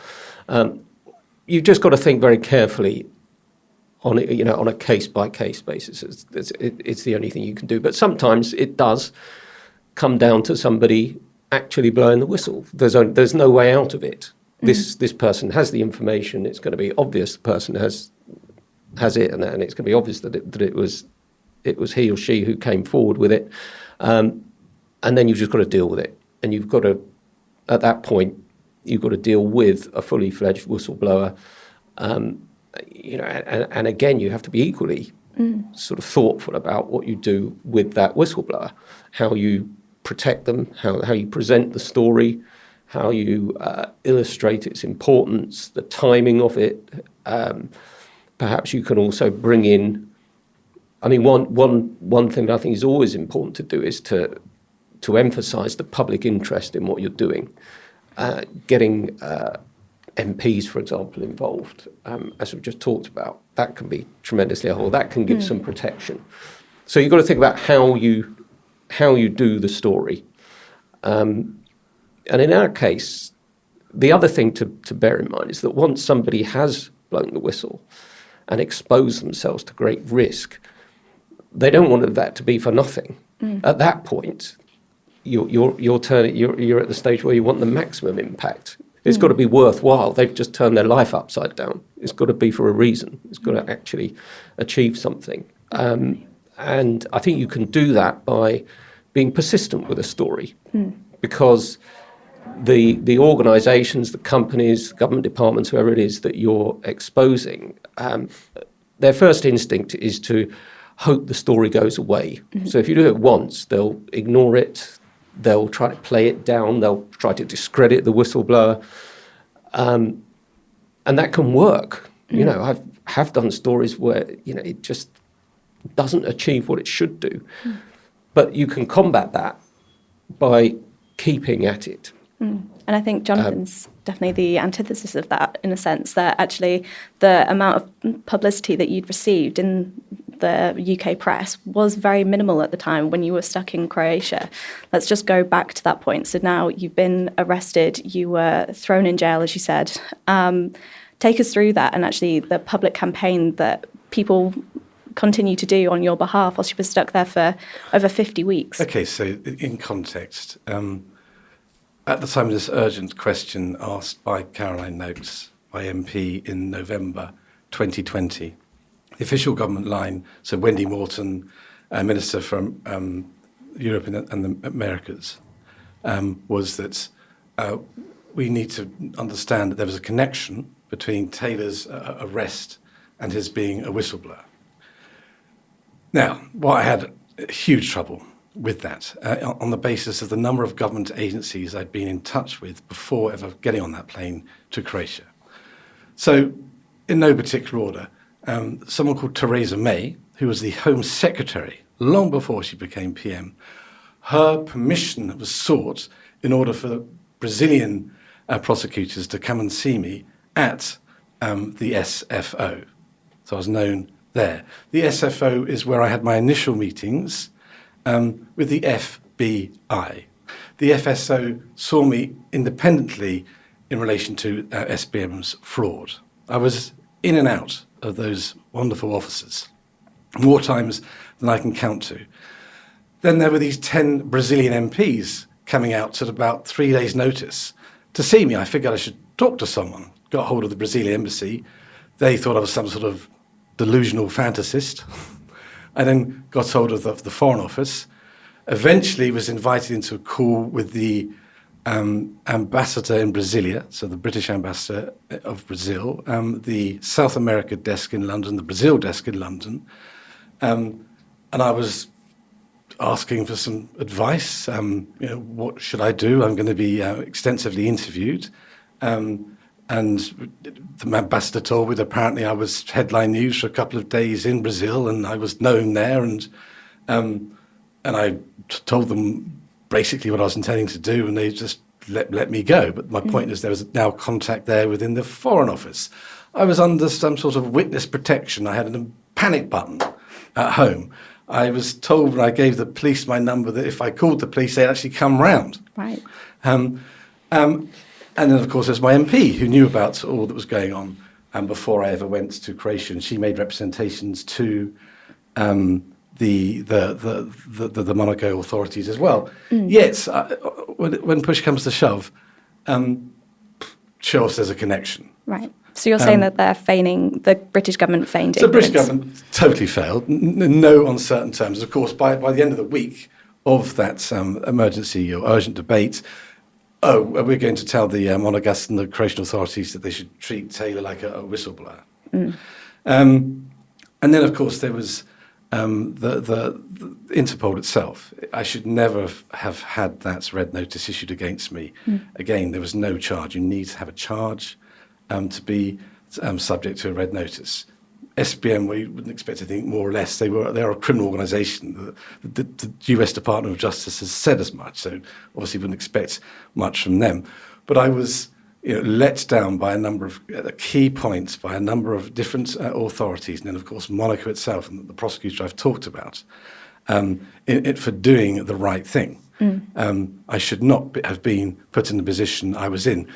You've just got to think very carefully on a case-by-case basis. It's the only thing you can do. But sometimes it does come down to somebody actually blowing the whistle. There's no way out of it. This person has the information. It's going to be obvious the person has it, and it's going to be obvious that it was he or she who came forward with it. And then you've just got to deal with it. And you've got to, at that point, you've got to deal with a fully fledged whistleblower. And again, you have to be equally sort of thoughtful about what you do with that whistleblower, how you protect them, how you present the story, how you illustrate its importance, the timing of it. Perhaps you can also bring in. I mean, one thing that I think is always important to do is to emphasise the public interest in what you're doing, getting MPs, for example, involved, as we've just talked about. That can be tremendously helpful. That can give some protection. So you've got to think about how you do the story. And in our case, the other thing to bear in mind is that once somebody has blown the whistle and exposed themselves to great risk, they don't want that to be for nothing. At that point, you're at the stage where you want the maximum impact. It's got to be worthwhile. They've just turned their life upside down. It's got to be for a reason. It's got to actually achieve something. And I think you can do that by being persistent with a story, because the organisations, the companies, government departments, whoever it is that you're exposing, their first instinct is to hope the story goes away. So if you do it once, they'll ignore it. They'll try to play it down. They'll try to discredit the whistleblower. And that can work. I have done stories where, it just doesn't achieve what it should do. But you can combat that by keeping at it. And I think Jonathan's definitely the antithesis of that, in a sense that actually the amount of publicity that you'd received in the UK press was very minimal at the time when you were stuck in Croatia. Let's just go back to that point. So now you've been arrested, you were thrown in jail, as you said. Take us through that and actually the public campaign that people continue to do on your behalf whilst you were stuck there for over 50 weeks. Okay, so in context, at the time of this urgent question asked by Caroline Noakes, by MP, in November 2020, the official government line, so Wendy Morton, Minister from Europe and the Americas, was that we need to understand that there was a connection between Taylor's arrest and his being a whistleblower. Now, I had huge trouble with that on the basis of the number of government agencies I'd been in touch with before ever getting on that plane to Croatia. So, in no particular order, someone called Theresa May, who was the Home Secretary long before she became PM, her permission was sought in order for Brazilian prosecutors to come and see me at the SFO. So I was known there. The SFO is where I had my initial meetings with the FBI. The FSO saw me independently in relation to SBM's fraud. I was in and out of those wonderful offices, more times than I can count to. Then there were these 10 Brazilian MPs coming out at about 3 days' notice to see me. I figured I should talk to someone. Got hold of the Brazilian embassy. They thought I was some sort of delusional fantasist. I then got hold of the Foreign Office. Eventually was invited into a call with the ambassador in Brasilia, so the British ambassador of Brazil, the South America desk in London, the Brazil desk in London. And I was asking for some advice. What should I do? I'm going to be extensively interviewed. and the ambassador told me that apparently I was headline news for a couple of days in Brazil, and I was known there, and I told them basically what I was intending to do, and they just let me go. But my point is there was now contact there within the Foreign Office. I was under some sort of witness protection. I had a panic button at home. I was told when I gave the police my number that if I called the police, they'd actually come round. Right. And then, of course, there's my MP who knew about all that was going on before I ever went to Croatia, and she made representations to the Monaco authorities as well. Yes, when push comes to shove, sure, there's a connection. Right. So you're saying that they're feigning, the British government feigned So the ignorance. British government totally failed, no uncertain terms. Of course, by the end of the week of that emergency or urgent debate, we're going to tell the Monegasque and the Croatian authorities that they should treat Taylor like a whistleblower. And then, of course, there was the Interpol itself. I should never have had that red notice issued against me. Again, there was no charge. You need to have a charge to be subject to a red notice. SBM, we wouldn't expect to think more or less. They're a criminal organisation. The US Department of Justice has said as much, so obviously wouldn't expect much from them. But I was let down by a number of key points by a number of different authorities, and then of course Monaco itself and the prosecutor I've talked about, for doing the right thing. I should not have been put in the position I was in.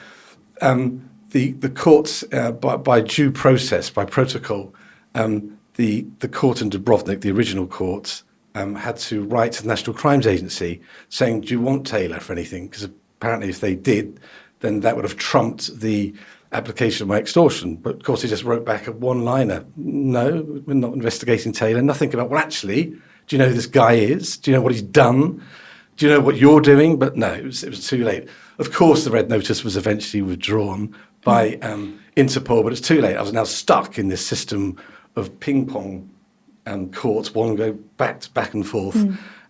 The courts, by due process, by protocol, the court in Dubrovnik, the original court, had to write to the National Crimes Agency saying, do you want Taylor for anything? Because apparently if they did, then that would have trumped the application of my extortion. But of course he just wrote back a one-liner. No, we're not investigating Taylor. Nothing about, well, actually, do you know who this guy is? Do you know what he's done? Do you know what you're doing? But no, it was too late. Of course, the red notice was eventually withdrawn by Interpol, but it's too late. I was now stuck in this system of ping-pong courts, one go back and forth,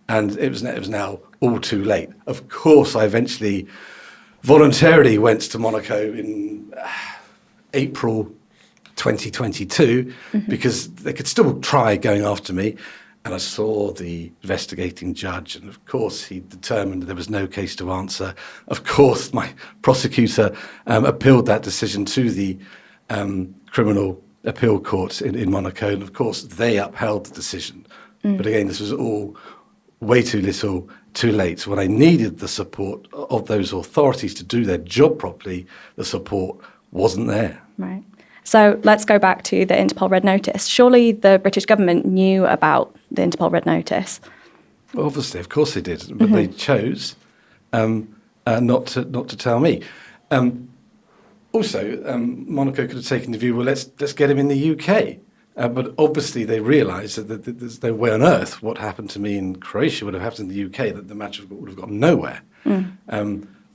and it was now all too late. Of course, I eventually voluntarily went to Monaco in April 2022 because they could still try going after me. And I saw the investigating judge, and of course he determined there was no case to answer. Of course, my prosecutor appealed that decision to the criminal appeal court in Monaco, and of course they upheld the decision. But again, this was all way too little, too late. When I needed the support of those authorities to do their job properly, the support wasn't there. Right. So let's go back to the Interpol Red Notice. Surely the British government knew about the Interpol Red Notice? Well, obviously, of course they did, but they chose not to tell me. Also, Monaco could have taken the view, well, let's get him in the UK. But obviously they realised that there's no way on earth what happened to me in Croatia would have happened in the UK, that the matter would have gone nowhere.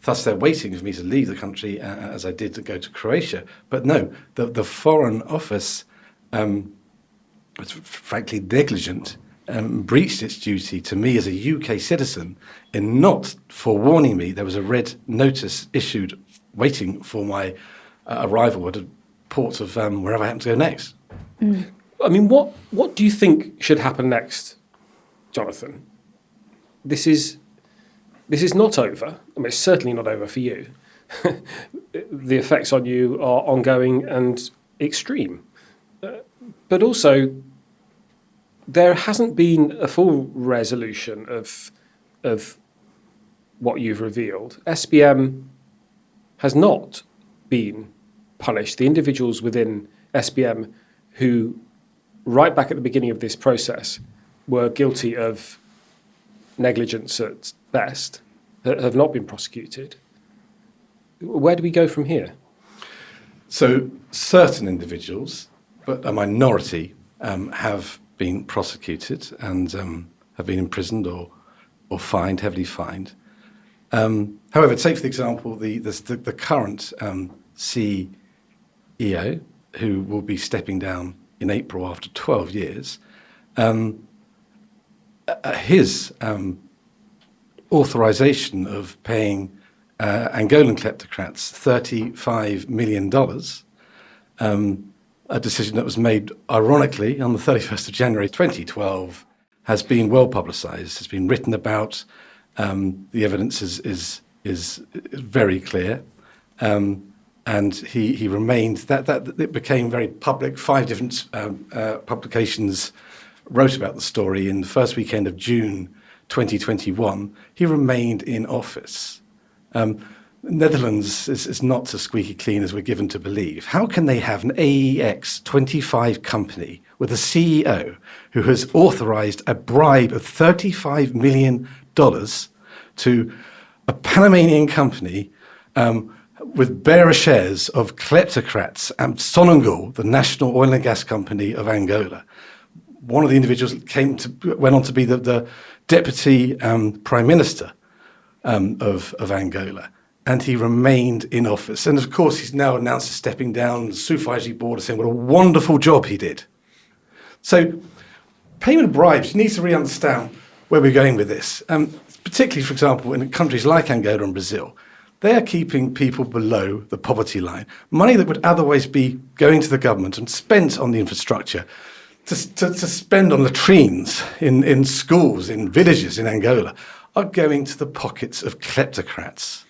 Thus, they're waiting for me to leave the country, as I did to go to Croatia. But no, the Foreign Office was frankly negligent, breached its duty to me as a UK citizen in not forewarning me there was a red notice issued waiting for my arrival at a port of wherever I happen to go next. I mean, what do you think should happen next, Jonathan? This is not over. I mean, it's certainly not over for you. The effects on you are ongoing and extreme. But also, there hasn't been a full resolution of what you've revealed. SBM has not been punished. The individuals within SBM who, right back at the beginning of this process, were guilty of negligence at best, have not been prosecuted. Where do we go from here? So certain individuals, but a minority, have been prosecuted and have been imprisoned or fined, heavily fined. However, take for example the current CEO, who will be stepping down in April after 12 years. His authorization of paying Angolan kleptocrats $35 million, a decision that was made, ironically, on the 31st of January 2012, has been well publicised, has been written about. The evidence is very clear. And he remained, that it became very public. 5 different publications wrote about the story. In the first weekend of June 2021, he remained in office. Netherlands is not so squeaky clean as we're given to believe. How can they have an AEX 25 company with a CEO who has authorized a bribe of $35 million to a Panamanian company with bearer shares of kleptocrats and Sonangol, the national oil and gas company of Angola? One of the individuals went on to be the deputy prime minister of Angola, and he remained in office. And of course, he's now announced his stepping down. The Sufaji board is saying what a wonderful job he did. So, payment of bribes, you need to really understand where we're going with this. Particularly, for example, in countries like Angola and Brazil, they are keeping people below the poverty line. Money that would otherwise be going to the government and spent on the infrastructure, to spend on latrines in schools, in villages in Angola, are going to the pockets of kleptocrats.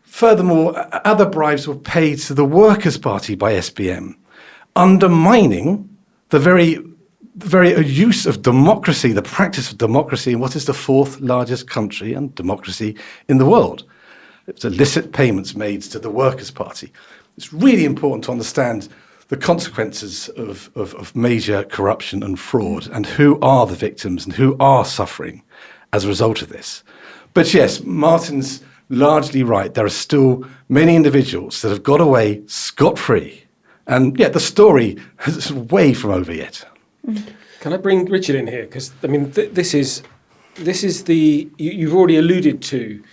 Furthermore, other bribes were paid to the Workers' Party by SPM, undermining the very use of democracy, the practice of democracy in what is the 4th largest country and democracy in the world. It was illicit payments made to the Workers' Party. It's really important to understand the consequences of major corruption and fraud, and who are the victims and who are suffering as a result of this. But yes, Martin's largely right. There are still many individuals that have got away scot-free. And yet the story is way from over yet. Can I bring Richard in here? Because, I mean, this is you've already alluded to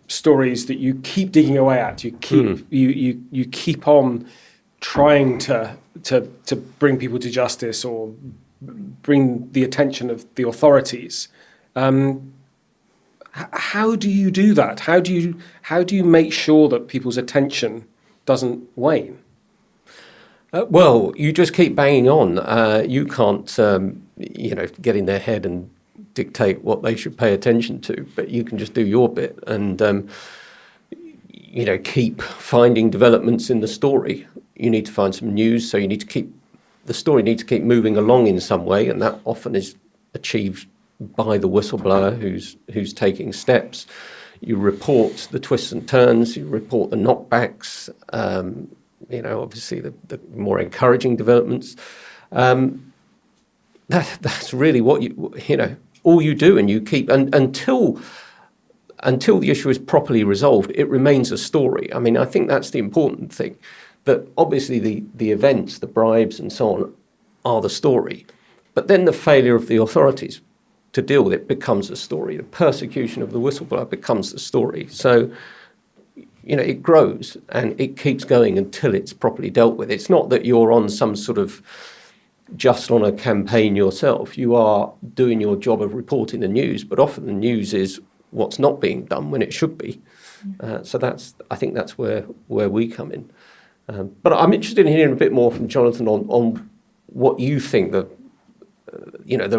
stories that you keep digging away at. You keep on trying to bring people to justice or bring the attention of the authorities. How do you do that? How do you make sure that people's attention doesn't wane? Well, you just keep banging on. You can't, get in their head and dictate what they should pay attention to, but you can just do your bit and, keep finding developments in the story. You need to find some news, so the story needs to keep moving along in some way, and that often is achieved by the whistleblower who's taking steps. You report the twists and turns, you report the knockbacks, obviously the more encouraging developments. That's really what all you do, and you keep, and until the issue is properly resolved, it remains a story. I mean, I think that's the important thing, that obviously the events, the bribes and so on are the story, but then the failure of the authorities to deal with it becomes a story. The persecution of the whistleblower becomes the story. So, it grows and it keeps going until it's properly dealt with. It's not that you're on some sort of just on a campaign yourself. You are doing your job of reporting the news, but often the news is what's not being done when it should be. So I think that's where we come in. But I'm interested in hearing a bit more from Jonathan on what you think the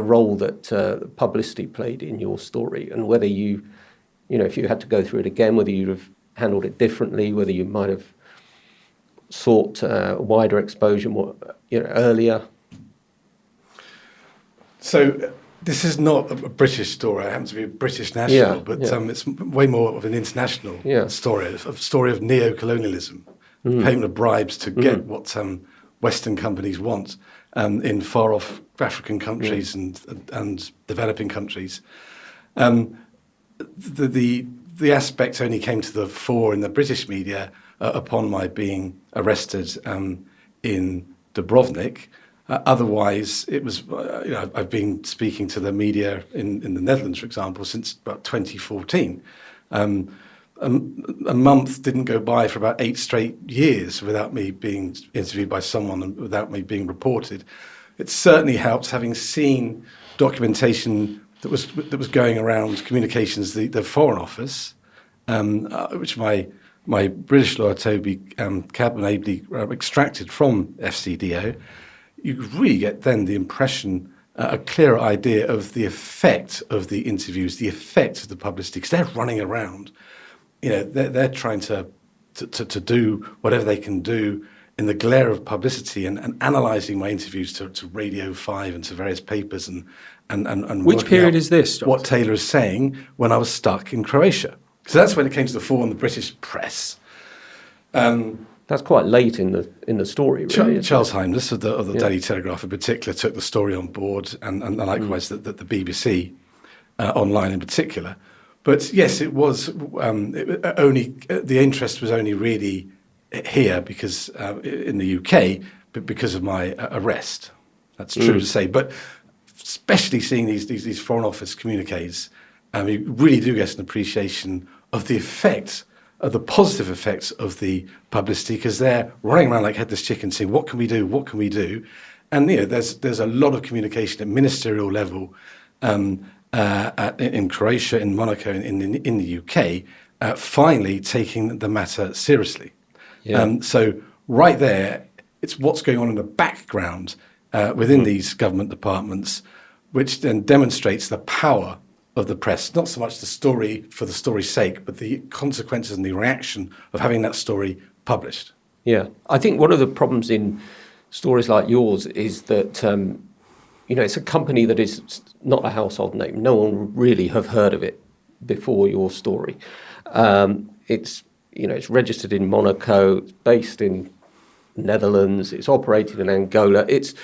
role that publicity played in your story, and whether you, if you had to go through it again, whether you'd have handled it differently, whether you might have sought wider exposure more, earlier. So this is not a British story. I happen to be a British national, but it's way more of an international story, a story of neo-colonialism, payment of bribes to get what Western companies want in far-off African countries and developing countries. The aspect only came to the fore in the British media upon my being arrested in Dubrovnik. Otherwise, it was, I've been speaking to the media in the Netherlands, for example, since about 2014. A month didn't go by for about 8 straight years without me being interviewed by someone and without me being reported. It certainly helps having seen documentation that was going around communications, the Foreign Office, which my British lawyer Toby Cadman ably extracted from FCDO, you really get then the impression, a clearer idea of the effect of the interviews, the effect of the publicity, because they're running around. They're trying to do whatever they can do in the glare of publicity and analysing my interviews to Radio 5 and to various papers and Which period is this, John? what Taylor is saying when I was stuck in Croatia. So that's when it came to the fore in the British press. That's quite late in the story, really. Charles Heimlis of the Daily Telegraph in particular took the story on board, and likewise the BBC online in particular. But yes, it was the interest was only really here because in the UK, but because of my arrest. That's true to say. But especially seeing these Foreign Office communiques, you really do get an appreciation of the effect, of the positive effects of the publicity, because they're running around like headless chickens saying, what can we do? What can we do? And there's a lot of communication at ministerial level in Croatia, in Monaco, in the UK, finally taking the matter seriously. Yeah. So right there, it's what's going on in the background within these government departments, which then demonstrates the power of the press, not so much the story for the story's sake, but the consequences and the reaction of having that story published. Yeah, I think one of the problems in stories like yours is that it's a company that is not a household name. No one would really have heard of it before your story. It's registered in Monaco, it's based in Netherlands, it's operated in Angola. It's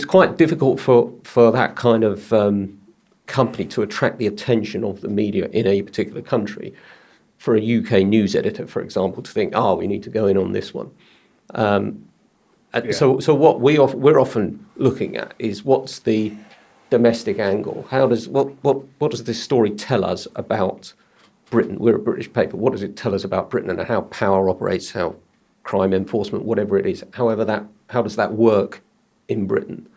quite difficult for that kind of company to attract the attention of the media in a particular country. For a UK news editor, for example, to think, we need to go in on this one. So what we're often looking at is what's the domestic angle? What does this story tell us about Britain? We're a British paper. What does it tell us about Britain and how power operates, how crime enforcement, whatever it is, how does that work in Britain?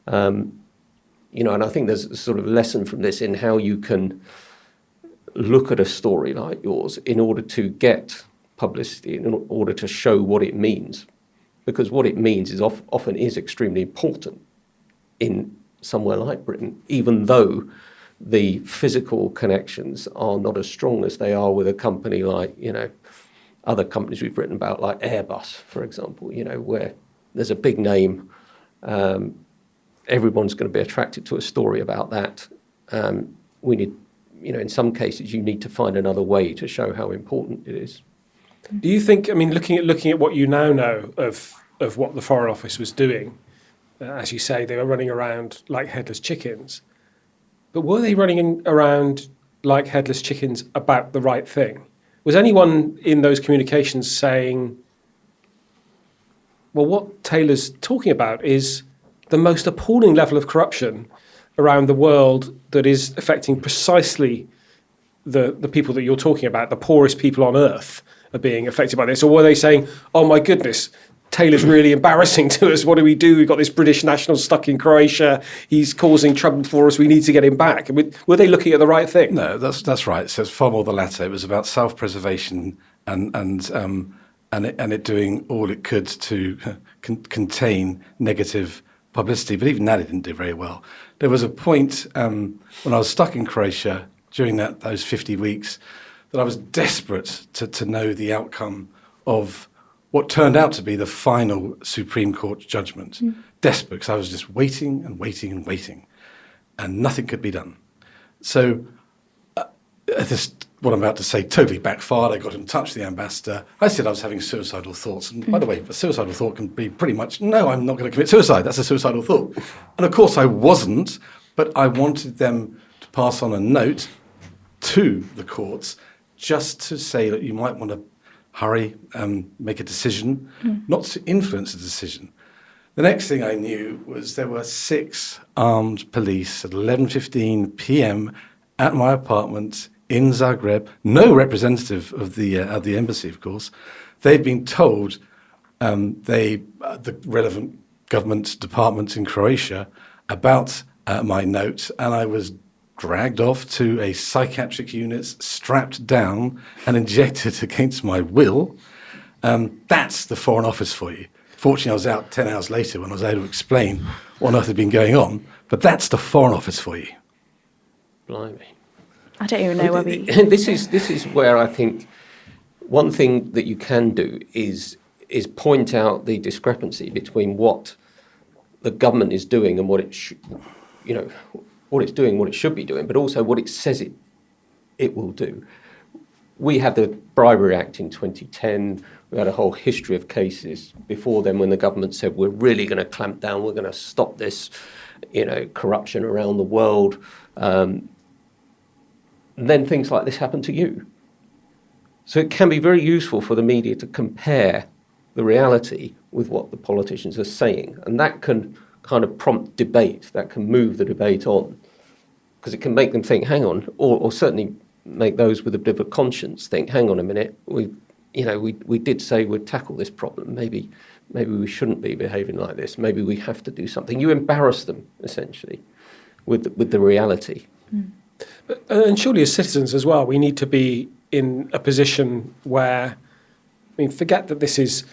And I think there's a sort of lesson from this in how you can look at a story like yours in order to get publicity, in order to show what it means. Because what it means is often is extremely important in somewhere like Britain, even though the physical connections are not as strong as they are with a company like, other companies we've written about, like Airbus, for example, where there's a big name. Everyone's going to be attracted to a story about that. We need, in some cases, you need to find another way to show how important it is. Do you think, looking at what you now know of what the Foreign Office was doing, as you say, they were running around like headless chickens, but were they running around like headless chickens about the right thing? Was anyone in those communications saying, well, what Taylor's talking about is the most appalling level of corruption around the world that is affecting precisely the people that you're talking about, the poorest people on earth are being affected by this? Or were they saying, oh my goodness, Taylor's really embarrassing to us, what do? We've got this British national stuck in Croatia, he's causing trouble for us, we need to get him back? Were they looking at the right thing? No, that's right. So it's far more the latter. It was about self-preservation and it doing all it could to contain negative publicity, but even that it didn't do very well. There was a point when I was stuck in Croatia during those 50 weeks that I was desperate to know the outcome of what turned out to be the final Supreme Court judgment. Desperate, because I was just waiting and waiting and waiting, and nothing could be done. So what I'm about to say totally backfired. I got in touch with the ambassador. I said I was having suicidal thoughts. And by the way, a suicidal thought can be pretty much, no, I'm not going to commit suicide. That's a suicidal thought. And of course I wasn't, but I wanted them to pass on a note to the courts just to say that you might want to hurry, make a decision, not to influence a decision. The next thing I knew was there were 6 armed police at 11:15 p.m. at my apartment in Zagreb. No representative of the embassy, of course. They'd been told, the relevant government departments in Croatia, about my note, and I was dragged off to a psychiatric unit, strapped down and injected against my will. That's the Foreign Office for you. Fortunately, I was out 10 hours later when I was able to explain what on earth had been going on, but that's the Foreign Office for you. Blimey. I don't even know where we... This is where I think one thing that you can do is point out the discrepancy between what the government is doing and what it what it's doing, what it should be doing, but also what it says it will do. We had the Bribery Act in 2010. We had a whole history of cases before then when the government said, we're really going to clamp down, we're going to stop this, corruption around the world. And then things like this happen to you. So it can be very useful for the media to compare the reality with what the politicians are saying. And that can kind of prompt debate, that can move the debate on. Because it can make them think, hang on, or certainly make those with a bit of a conscience think, hang on a minute, we did say we'd tackle this problem. Maybe we shouldn't be behaving like this. Maybe we have to do something. You embarrass them, essentially, with the reality. Mm. And surely as citizens as well, we need to be in a position where, forget that this is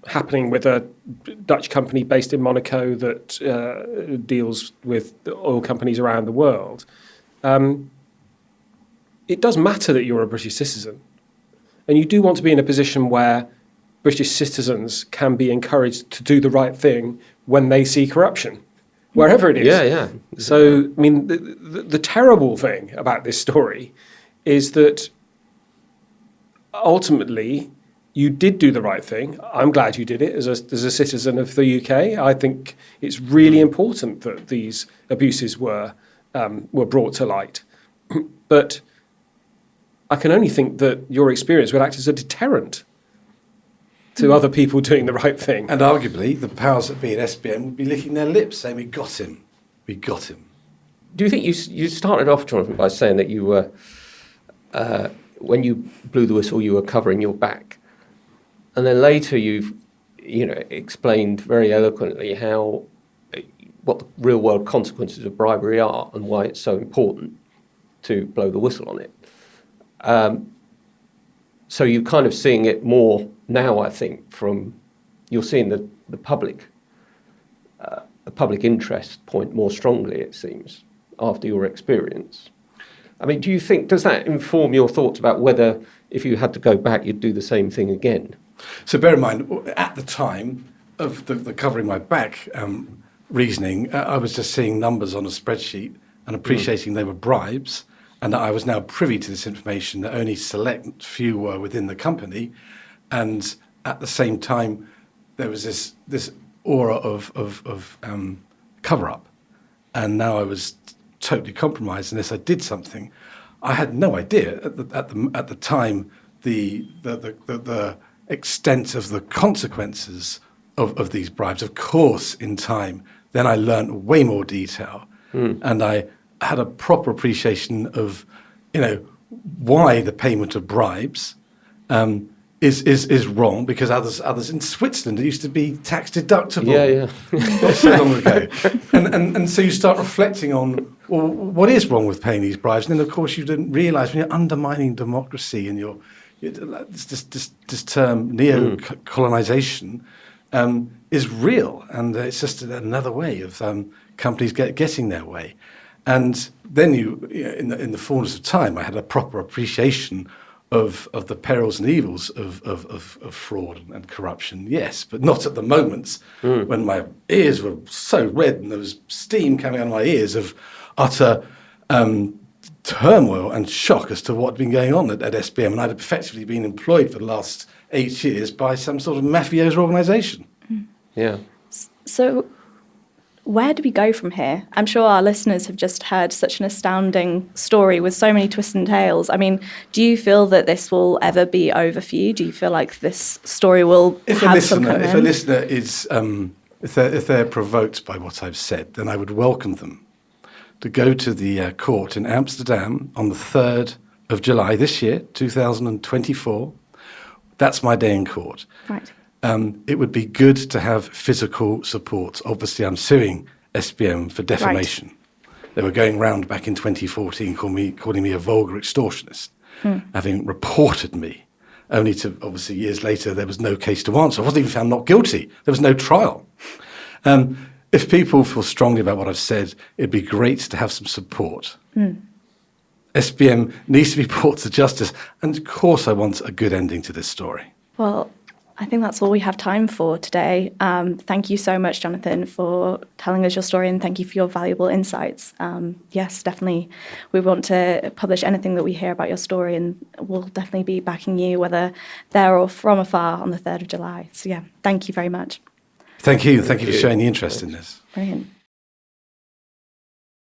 happening with a Dutch company based in Monaco that deals with oil companies around the world. It does matter that you're a British citizen. And you do want to be in a position where British citizens can be encouraged to do the right thing when they see corruption, wherever it is. Yeah. So, the terrible thing about this story is that ultimately you did do the right thing. I'm glad you did it as a citizen of the UK. I think it's really important that these abuses were brought to light. But I can only think that your experience would act as a deterrent to other people doing the right thing. And arguably, the powers that be at SBM would be licking their lips, saying, we got him. Do you think you started off, Jonathan, by saying that you were, when you blew the whistle, you were covering your back? And then later you've, explained very eloquently what the real-world consequences of bribery are and why it's so important to blow the whistle on it. So you're kind of seeing it more now, I think, you're seeing the public interest point more strongly, it seems, after your experience. Do you think, does that inform your thoughts about whether, if you had to go back, you'd do the same thing again? So bear in mind, at the time of the covering my back reasoning, I was just seeing numbers on a spreadsheet and appreciating they were bribes, and that I was now privy to this information that only select few were within the company. And at the same time, there was this aura of cover-up. And now I was totally compromised unless I did something. I had no idea at the time the extent of the consequences of these bribes. Of course, in time, then I learned way more detail, and I had a proper appreciation of, why the payment of bribes is wrong, because others in Switzerland it used to be tax deductible. Yeah. So long ago, and so you start reflecting on, well, what is wrong with paying these bribes? And then of course you didn't realise when you're undermining democracy and this term neo-colonization is real, and it's just another way of companies getting their way. And then in the fullness of time, I had a proper appreciation of the perils and evils of fraud and corruption, yes, but not at the moments when my ears were so red and there was steam coming out of my ears of utter turmoil and shock as to what had been going on at SBM. And I'd effectively been employed for the last 8 years by some sort of mafioso organisation. Yeah. So where do we go from here? I'm sure our listeners have just heard such an astounding story with so many twists and tales. Do you feel that this will ever be over for you? Do you feel like this story will have some kind of If a listener is, if they're provoked by what I've said, then I would welcome them to go to the court in Amsterdam on the 3rd of July this year, 2024. That's my day in court. Right. It would be good to have physical support. Obviously, I'm suing SBM for defamation. They were going round back in 2014 calling me a vulgar extortionist, having reported me, only to, obviously, years later, there was no case to answer. I wasn't even found not guilty. There was no trial. If people feel strongly about what I've said, it'd be great to have some support. SBM needs to be brought to justice. And of course, I want a good ending to this story. Well, I think that's all we have time for today. Thank you so much, Jonathan, for telling us your story, and thank you for your valuable insights. Yes, definitely, we want to publish anything that we hear about your story, and we'll definitely be backing you, whether there or from afar, on the 3rd of July. So yeah, thank you very much. Thank you. Thank you for showing the interest in this. Brilliant.